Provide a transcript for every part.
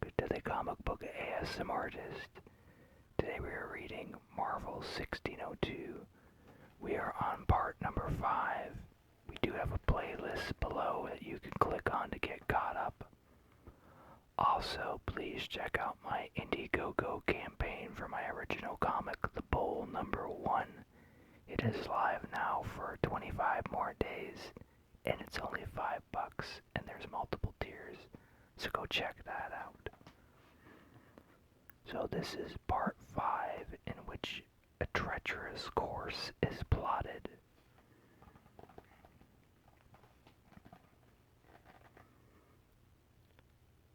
back to the comic book ASM Artist. Today we are reading Marvel 1602. We are on part number 5. We do have a playlist below that you can click on to get caught up. Also, please check out my Indiegogo campaign for my original comic, The Bull number 1. It is live now for 25 more days, and it's only $5, and there's multiple tiers. So go check that out. So this is part 5, in which a treacherous course is plotted.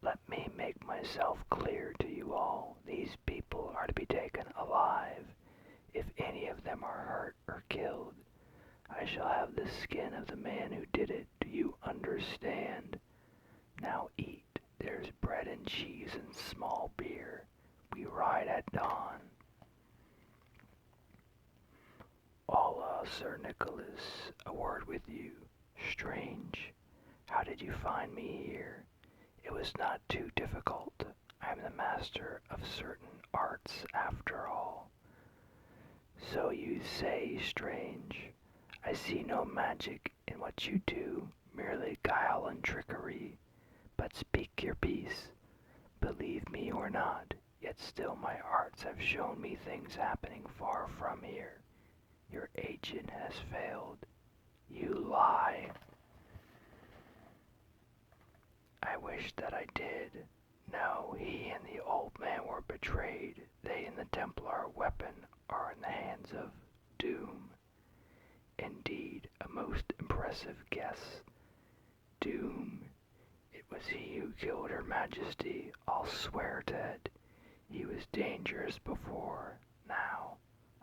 Let me make myself clear to you all. These people are to be taken alive. If any of them are hurt or killed, I shall have the skin of the man who did it. Do you understand? Now eat. There's bread and cheese and small beer. We ride at dawn. Hola, Sir Nicholas. A word with you. Strange. How did you find me here? It was not too difficult. I am the master of certain arts after all. So you say, Strange. I see no magic in what you do, merely guile and trickery. But speak your piece. Believe me or not, yet still my arts have shown me things happening far from here. Your agent has failed. You lie. I wish that I did. No, he and the old man were betrayed. They and the Templar weapon are in the hands of Doom. Indeed, a most impressive guess. Doom. It was he who killed Her Majesty. I'll swear to it. He was dangerous before. Now,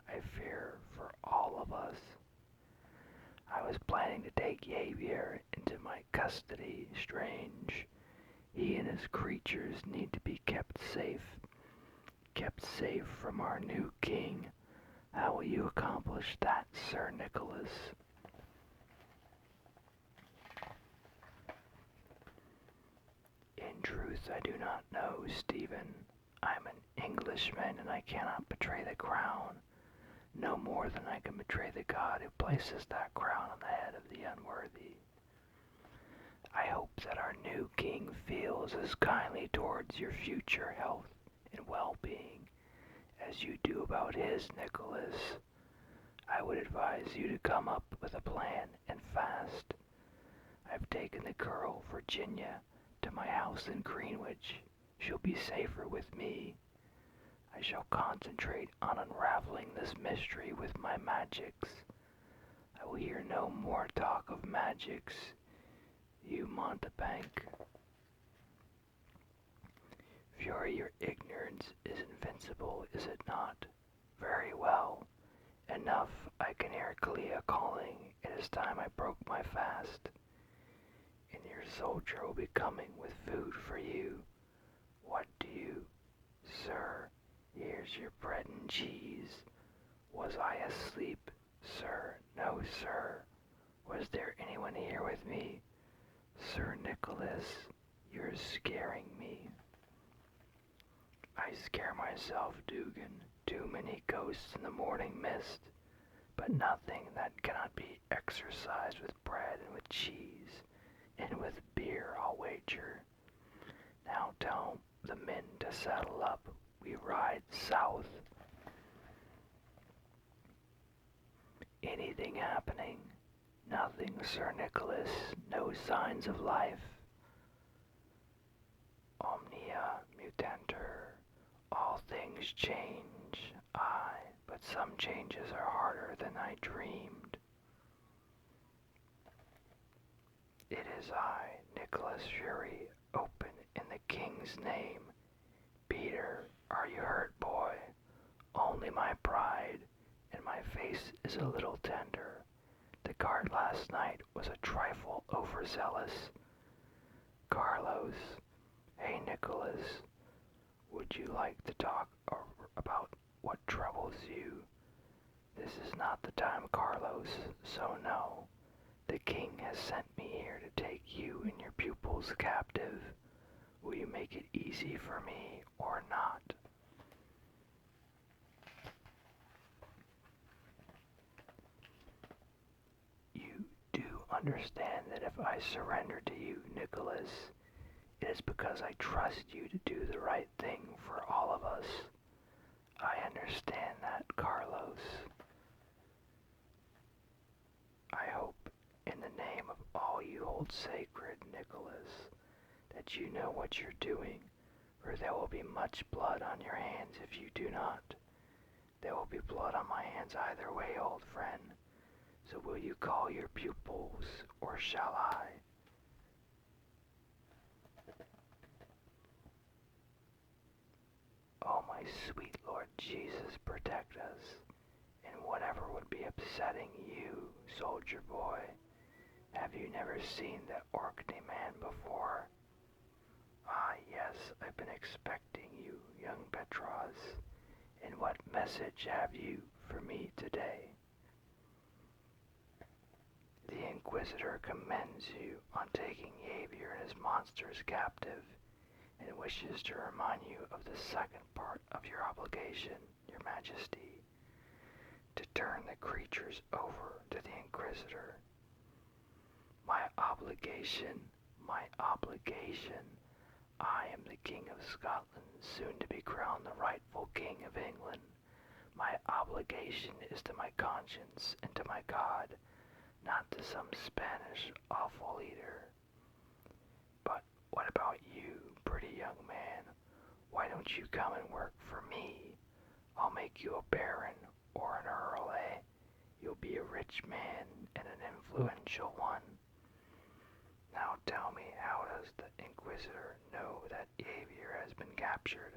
I fear for all of us. I was planning to take Javier into my custody, Strange. He and his creatures need to be kept safe from our new king. How will you accomplish that, Sir Nicholas? In truth, I do not know, Stephen. I'm an Englishman, and I cannot betray the crown, no more than I can betray the God who places that crown on the head of the unworthy. I hope that our new king feels as kindly towards your future health and well-being as you do about his, Nicholas. I would advise you to come up with a plan and fast. I've taken the girl, Virginia, to my house in Greenwich. She'll be safer with me. I shall concentrate on unraveling this mystery with my magics. I will hear no more talk of magics. You Montebank. Fury, your ignorance is invincible, is it not? Very well. Enough. I can hear Clea calling. It is time I broke my fast. And your soldier will be coming with food for you. What do you, sir? Here's your bread and cheese. Was I asleep, sir? No, sir. Was there anyone here with me? Sir Nicholas, you're scaring me. I scare myself, Dugan. Too many ghosts in the morning mist, but nothing that cannot be exorcised with bread and with cheese, and with beer, I'll wager. Now tell the men to saddle up. We ride south. Anything happening? Nothing, Sir Nicholas. No signs of life. Omnia mutantur. All things change. Aye, but some changes are harder than I dreamed. It is I, Nicholas Fury, open in the king's name. Peter, are you hurt, boy? Only my pride, and my face is a little tender. The guard last night was a trifle overzealous. Carlos, hey Nicholas, would you like to talk about what troubles you? This is not the time, Carlos, so no. The king has sent me here to take you and your pupils captive. Will you make it easy for me or not? You do understand that if I surrender to you, Nicholas, it is because I trust you to do the right thing for all of us. I understand that, Carlos. I hope, in the name of all you hold sacred, Nicholas, that you know what you're doing, for there will be much blood on your hands if you do not. There will be blood on my hands either way, old friend. So will you call your pupils, or shall I? Oh, my sweet Lord Jesus, protect us, and whatever would be upsetting you, soldier boy. Have you never seen the Orkney man before? Ah, yes, I've been expecting you, young Petros. And what message have you for me today? The Inquisitor commends you on taking Yavier and his monsters captive, and wishes to remind you of the second part of your obligation, your Majesty, to turn the creatures over to the Inquisitor. My obligation, my obligation. I am the King of Scotland, soon to be crowned the rightful King of England. My obligation is to my conscience and to my God, not to some Spanish awful leader. But what about you, pretty young man? Why don't you come and work for me? I'll make you a baron or an earl, eh? You'll be a rich man and an influential one. Now tell me, how does the Inquisitor know that Yavier has been captured?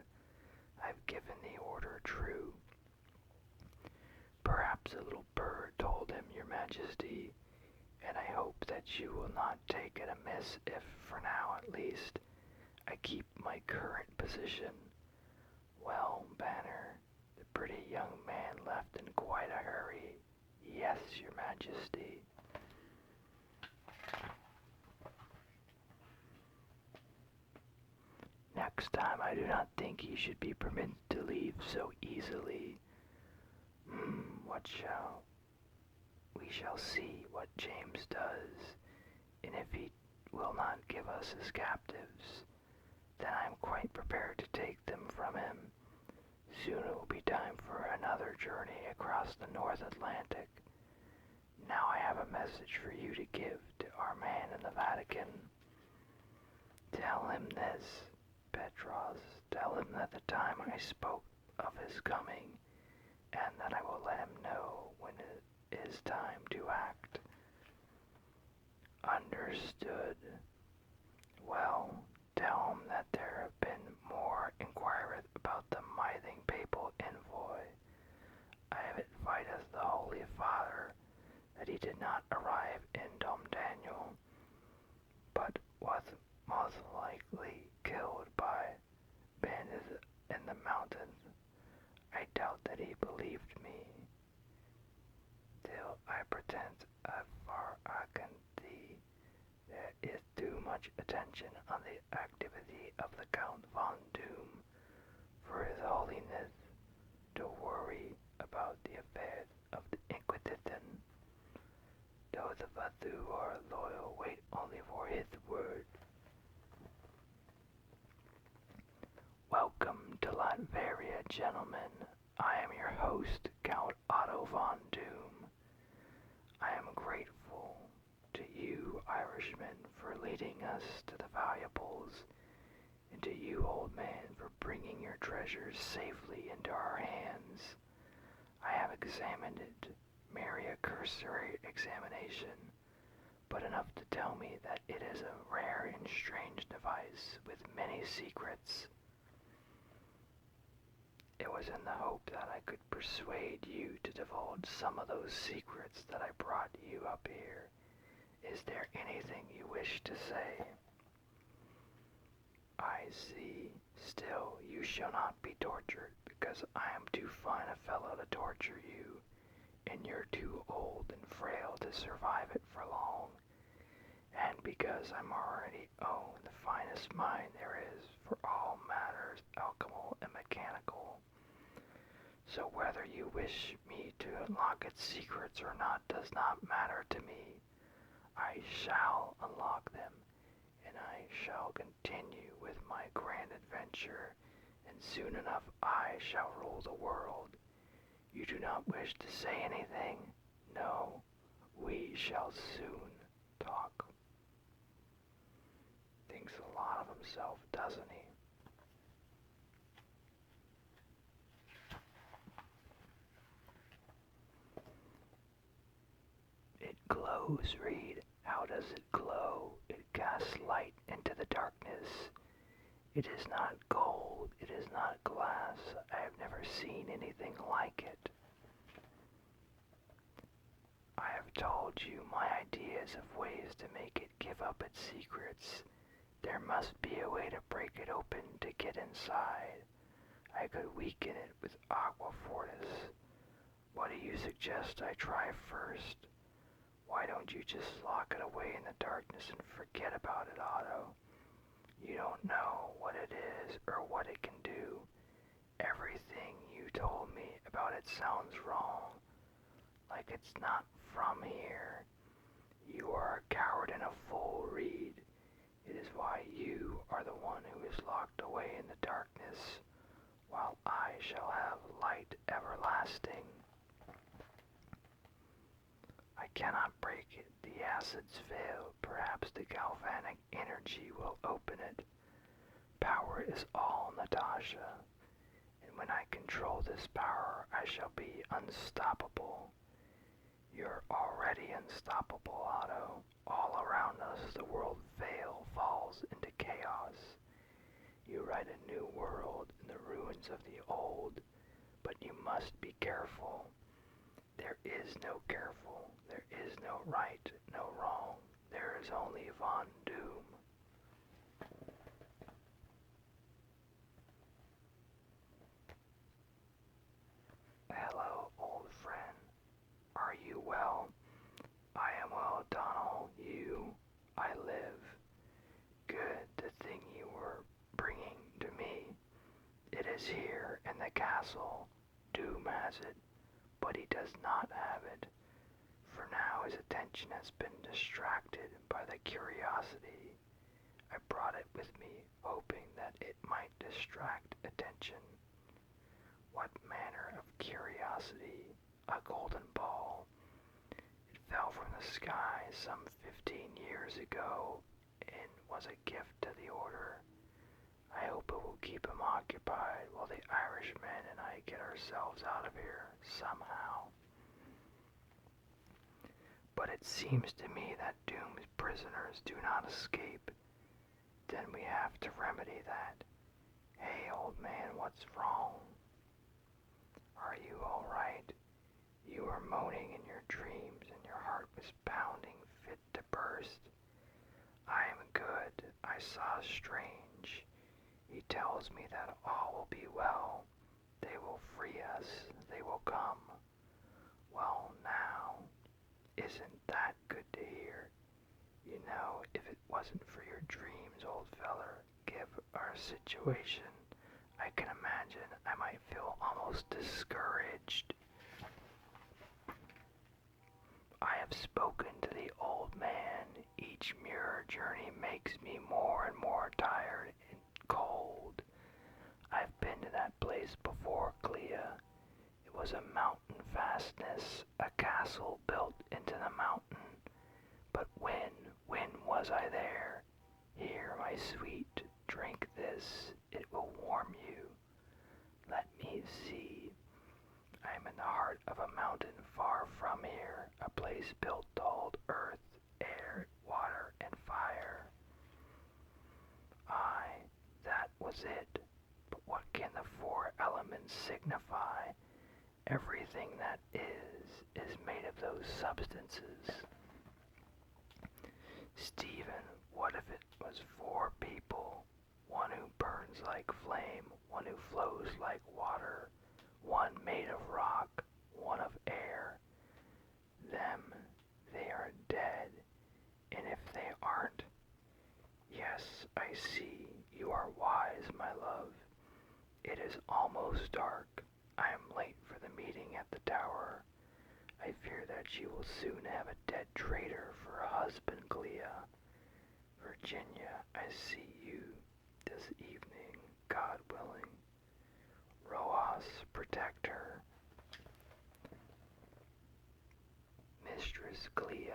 I've given the order true. Perhaps a little bird told him, your Majesty, and I hope that you will not take it amiss if, for now at least, I keep my current position. Well, Banner, the pretty young man left in quite a hurry. Yes, your Majesty. Next time I do not think he should be permitted to leave so easily. We shall see what James does, and if he will not give us his captives, then I am quite prepared to take them from him. Soon it will be time for another journey across the North Atlantic. Now I have a message for you to give to our man in the Vatican. Tell him this, Petros. Tell him that the time I spoke of his coming, and that I will let him know when it is time to act. Understood. Well, tell him that there have been more inquiries about the Mything papal envoy. I have advised the Holy Father that he did not arrive in Dom Daniel, but was most likely killed by bandits in the mountains. I doubt that he believed me. Till I pretend as far I can see, there is too much attention on the activity of the Count von Doom for His Holiness to worry about the affairs of the Inquisition. Those of us who are loyal wait only for his word. Welcome to Latveria, gentlemen. I am your host, Count Otto von Doom. I am grateful to you, Irishmen, for leading us to the valuables, and to you, old man, for bringing your treasures safely into our hands. I have examined it, merely a cursory examination, but enough to tell me that it is a rare and strange device with many secrets. It was in the hope that I could persuade you to divulge some of those secrets that I brought you up here. Is there anything you wish to say? I see. Still, you shall not be tortured, because I am too fine a fellow to torture you, and you're too old and frail to survive it for long. And because I'm already the finest mind there is, So whether you wish me to unlock its secrets or not does not matter to me. I shall unlock them, and I shall continue with my grand adventure, and soon enough I shall rule the world. You do not wish to say anything? No, we shall soon talk. Thinks a lot of himself, doesn't he? It glows, Reed. How does it glow? It casts light into the darkness. It is not gold, it is not glass. I have never seen anything like it. I have told you my ideas of ways to make it give up its secrets. There must be a way to break it open to get inside. I could weaken it with aqua fortis. What do you suggest I try first? Why don't you just lock it away in the darkness and forget about it, Otto? You don't know what it is or what it can do. Everything you told me about it sounds wrong, like it's not from here. You are a coward and a fool, Reed. It is why you are the one who is locked away in the darkness, while I shall have light everlasting. I cannot break it. The acids fail. Perhaps the galvanic energy will open it. Power is all, Natasha. And when I control this power, I shall be unstoppable. You're already unstoppable, Otto. All around us, the world falls into chaos. You write a new world in the ruins of the old, but you must be careful. There is no careful. There is no right, no wrong. There is only Von Doom. Hello, old friend. Are you well? I am well, Donald. I live. Good, the thing you were bringing to me. It is here in the castle. Doom has it, but he does not have it. For now his attention has been distracted by the curiosity. I brought it with me, hoping that it might distract attention. What manner of curiosity? A golden ball. It fell from the sky some 15 years ago and was a gift to the order. I hope it will keep him occupied while the Irishman and I get ourselves out of here somehow. But it seems to me that Doom's prisoners do not escape. Then we have to remedy that. Hey, old man, what's wrong? Are you all right? You were moaning in your dreams and your heart was pounding fit to burst. I am good. I saw Strange. He tells me that all will be well. They will free us. They will come. Well, now, isn't that good to hear? You know, if it wasn't for your dreams, old feller, given our situation, I can imagine I might feel almost discouraged. I have spoken to the old man. Each mirror journey makes me more and more tired and cold. I've been to that place before, Clea. It was a mountain fastness, a castle built into the mountain. But when was I there? Here, my sweet, drink this. It will warm you. Let me see. I am in the heart of a mountain far from here, a place built to hold earth, air, water, and fire. Aye, that was it. But what can the four elements signify? Everything that is made of those substances. Stephen, what if it was four people? One who burns like flame, one who flows like water, one made of rock, one of air. Them, they are dead, and if they aren't, yes, I see, you are wise, my love. It is almost dark. I am late for at the tower. I fear that she will soon have a dead traitor for a husband, Clea. Virginia, I see you this evening, God willing. Roas, protect her. Mistress Clea,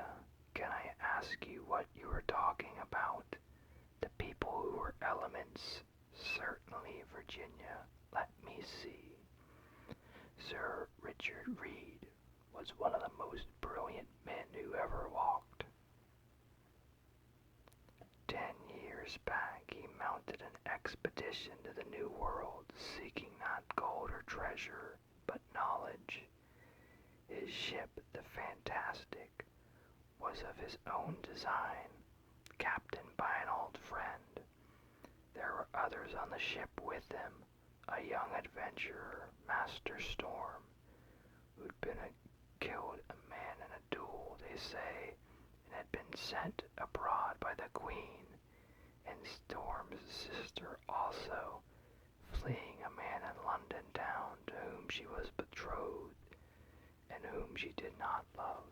can I ask you what you were talking about? The people who were elements? Certainly, Virginia. Let me see. Sir Richard Reed was one of the most brilliant men who ever walked. 10 years back, he mounted an expedition to the New World, seeking not gold or treasure, but knowledge. His ship, the Fantastic, was of his own design, captained by an old friend. There were others on the ship with him, a young adventurer, Master Storm, who'd killed a man in a duel, they say, and had been sent abroad by the Queen, and Storm's sister also, fleeing a man in London town to whom she was betrothed, and whom she did not love.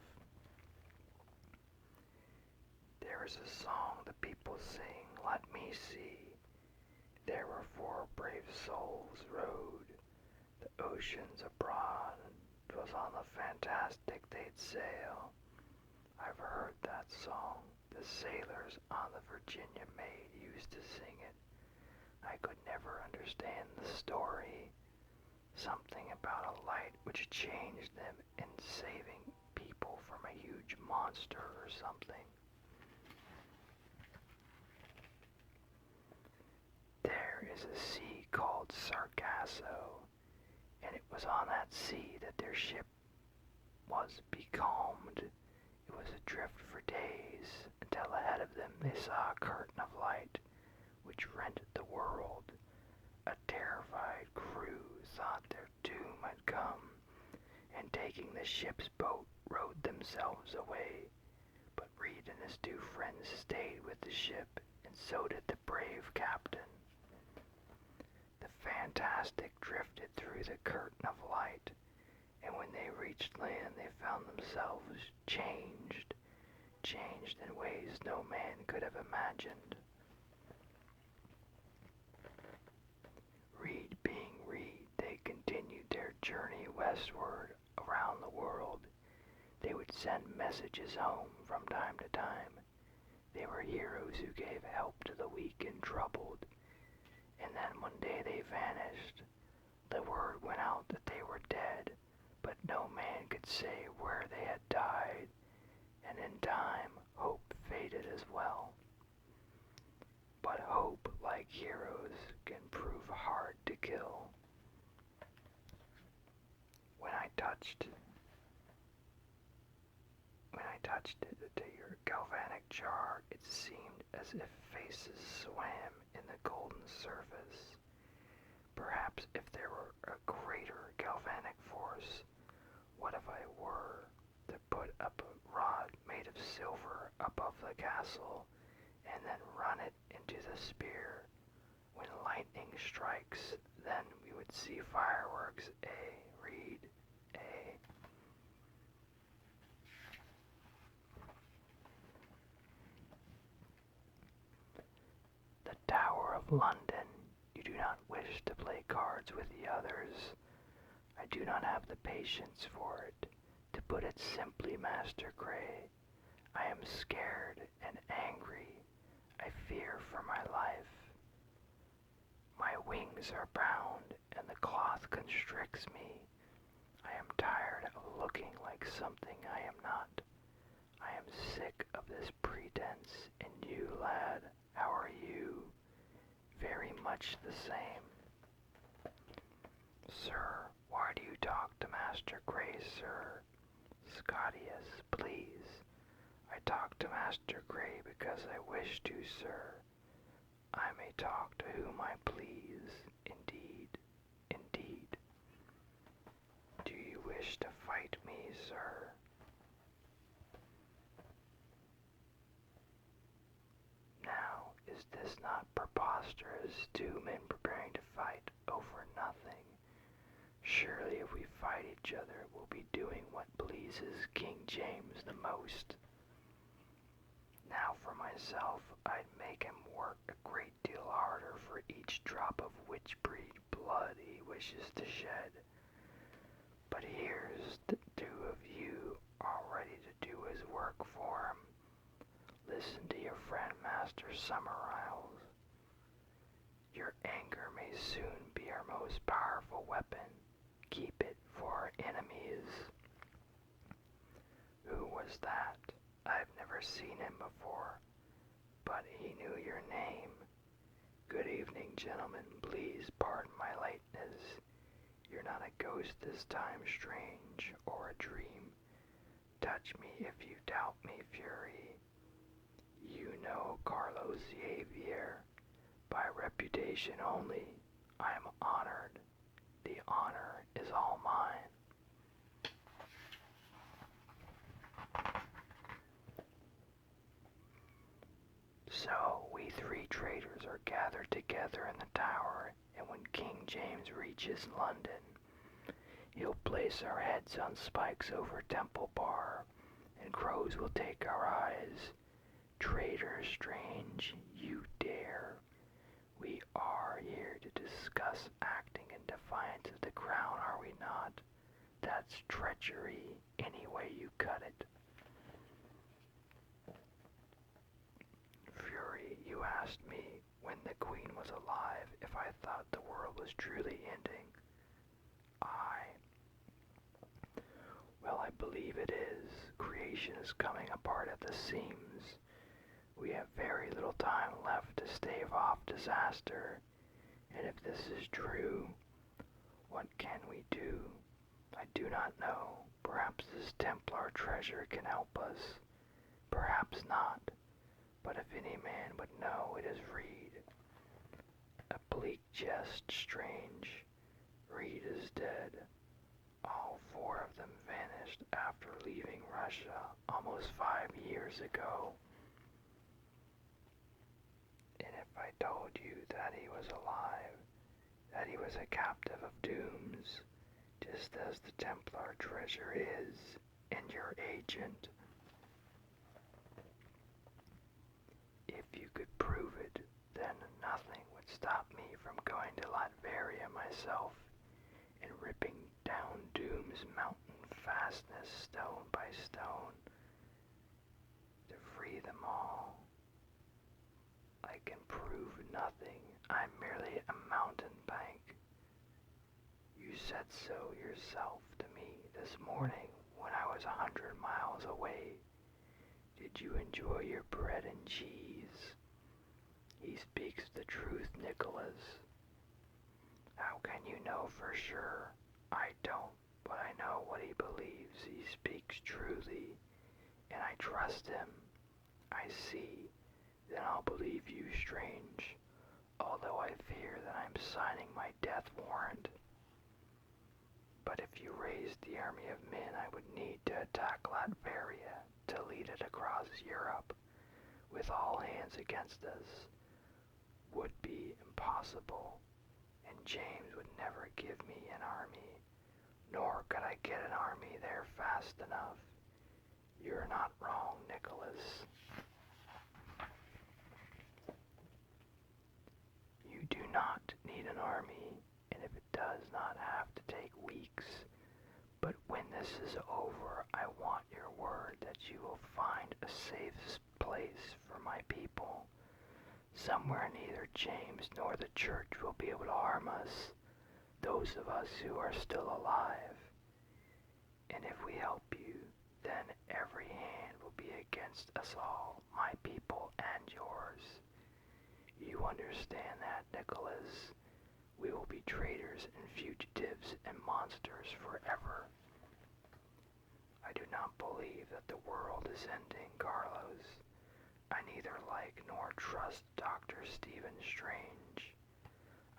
There is a song the people sing, let me see. There were 4 brave souls rowed the oceans abroad, and 'twas on the Fantastic they'd sail. I've heard that song. The sailors on the Virginia Maid used to sing it. I could never understand the story. Something about a light which changed them in saving people from a huge monster or something. There is a sea called Sargasso, and it was on that sea that their ship was becalmed. It was adrift for days, until ahead of them they saw a curtain of light, which rented the world. A terrified crew thought their doom had come, and taking the ship's boat, rowed themselves away. But Reed and his 2 friends stayed with the ship, and so did the brave captain. The Fantastic drifted through the curtain of light, and when they reached land they found themselves changed in ways no man could have imagined. Reed being Reed, they continued their journey westward around the world. They would send messages home from time to time. They were heroes who gave help to the weak and troubled. And then one day they vanished. The word went out that they were dead, but no man could say where they had died, and in time hope faded as well. But hope, like heroes, can prove hard to kill. When I touched it to your galvanic jar, it seemed as if faces swam in the golden surface. Perhaps if there were a greater galvanic force, what if I were to put up a rod made of silver above the castle, and then run it into the spear? When lightning strikes, then we would see fireworks, Reed, The Tower of London. You do not wish to play cards with the others. I do not have the patience for it. To put it simply, Master Gray, I am scared and angry. I fear for my life. My wings are bound, and the cloth constricts me. I am tired of looking like something I am not. I am sick of this pretense, and you, lad, how are you? Very much the same. Sir, why do you talk to Master Gray, sir? Scotius, please. I talk to Master Gray because I wish to, sir. I may talk to whom I please, indeed, indeed. Do you wish to fight me, sir? Now, is this not preposterous? 2 men preparing to fight over nothing. Surely if we fight each each other will be doing what pleases King James the most. Now for myself, I'd make him work a great deal harder for each drop of witch breed blood he wishes to shed. But here's the two of you all ready to do his work for him. Listen to your friend Master Summerisles. Your anger may soon be our most powerful weapon. Keep it for our enemies. Who was that? I've never seen him before, but he knew your name. Good evening, gentlemen. Please pardon my lateness. You're not a ghost this time, strange, or a dream. Touch me if you doubt me, Fury. You know Carlos Xavier. By reputation only, I am honored. The honor is all mine. So we three traitors are gathered together in the tower, and when King James reaches London, he'll place our heads on spikes over Temple Bar, and crows will take our eyes. Traitor strange, you dare. We are here to discuss acting in defiance of the crown, are we not? That's treachery, any way you cut it. Fury, you asked me when the Queen was alive if I thought the world was truly ending. Well, I believe it is. Creation is coming apart at the seams. We have very little time left to stave off disaster, and if this is true, what can we do? I do not know. Perhaps this Templar treasure can help us. Perhaps not. But if any man would know, it is Reed. A bleak jest, strange. Reed is dead. All four of them vanished after leaving Russia almost 5 years ago. And if I told you that he was alive, that he was a captive of dooms, just as the Templar treasure is, and your agent, if you could prove it, then nothing would stop me from going to Latveria myself and ripping down Doom's mountain fastness stone by stone to free them all. I can prove nothing. I'm merely a mountebank. You said so yourself to me this morning when I was 100 miles away. Did you enjoy your bread and cheese? He speaks the truth, Nicholas. How can you know for sure? I don't, but I know what he believes. He speaks truly, and I trust him. I see. Then I'll believe you, strange, although I fear that I'm signing my death warrant. But if you raised the army of men I would need to attack Latveria, to lead it across Europe, with all hands against us, would be impossible, and James would never give me an army, nor could I get an army there fast enough. You're not wrong, Nicholas. You do not need an army, and if it does not have to take weeks, but when this is over, I want your word that you will find a safe place for my people. Somewhere neither James nor the church will be able to harm us, those of us who are still alive. And if we help you, then every hand will be against us all, my people and yours. You understand that, Nicholas? We will be traitors and fugitives and monsters forever. I do not believe that the world is ending, Carlos. I neither like nor trust Dr. Stephen Strange.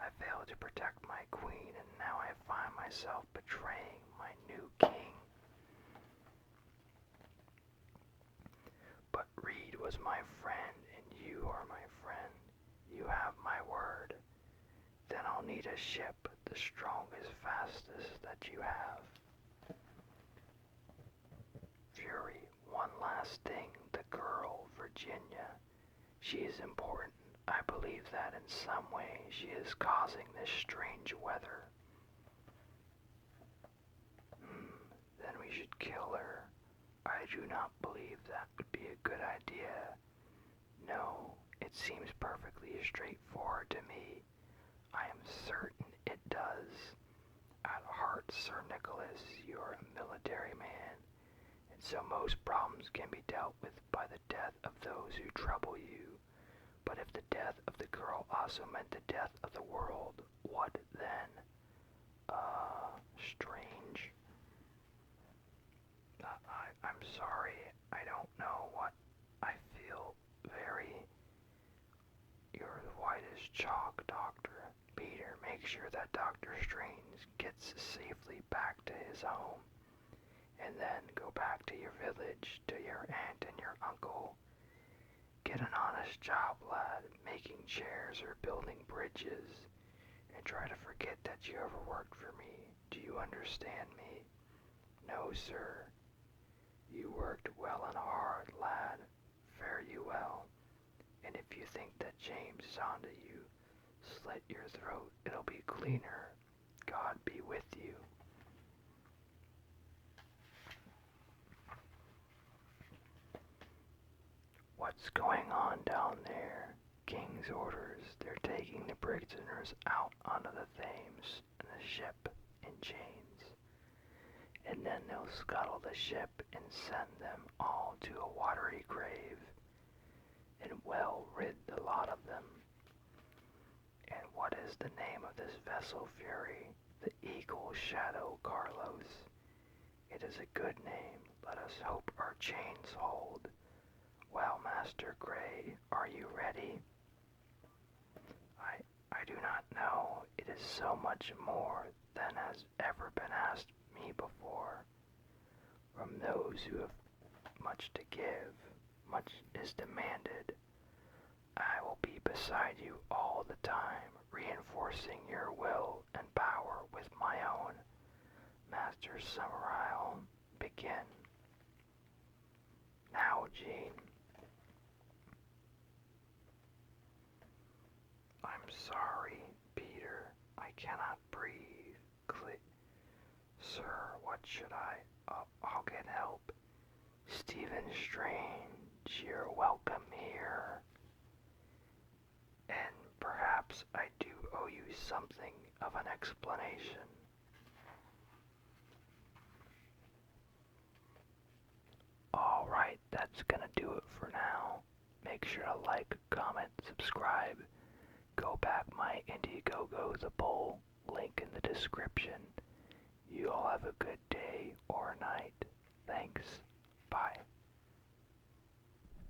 I failed to protect my queen, and now I find myself betraying my new king. But Reed was my friend, and you are my friend. You have my word. Then I'll need a ship, the strongest, fastest that you have. last thing, the girl, Virginia. She is important. I believe that in some way she is causing this strange weather. Then we should kill her. I do not believe that would be a good idea. No, it seems perfectly straightforward to me. I am certain it does. At heart, Sir Nicholas, you are a military man, and so most problems can be dealt with by the death of those who trouble you. But if the death of the girl also meant the death of the world, what then? Strange. I'm sorry, I don't know what I feel. You're white as chalk, Doctor. Peter, make sure that Dr. Strange gets safely back to his home, and then go back to your village, to your aunt and your uncle. Get an honest job, lad, making chairs or building bridges, and try to forget that you ever worked for me. Do you understand me? No, sir. You worked well and hard, lad. Fare you well. And if you think that James is onto you, slit your throat. It'll be cleaner. God be with you. What's going on down there? King's orders. They're taking the prisoners out onto the Thames in the ship in chains. And then they'll scuttle the ship and send them all to a watery grave, and well rid the lot of them. And what is the name of this vessel, Fury? The Eagle Shadow, Carlos. It is a good name. Let us hope our chains hold. Well, Master Gray, are you ready? I do not know. It is so much more than has ever been asked me before. From those who have much to give, much is demanded. I will be beside you all the time, reinforcing your will and power with my own. Master Summerisle, begin. Now, Jean. I'm sorry, Peter. I cannot breathe. Sir, what should I'll get help. Stephen Strange, you're welcome here. And perhaps I do owe you something of an explanation. Alright, that's gonna do it for now. Make sure to like, comment, subscribe. Go back my Indiegogo the poll, link in the description. You all have a good day or night. Thanks. Bye.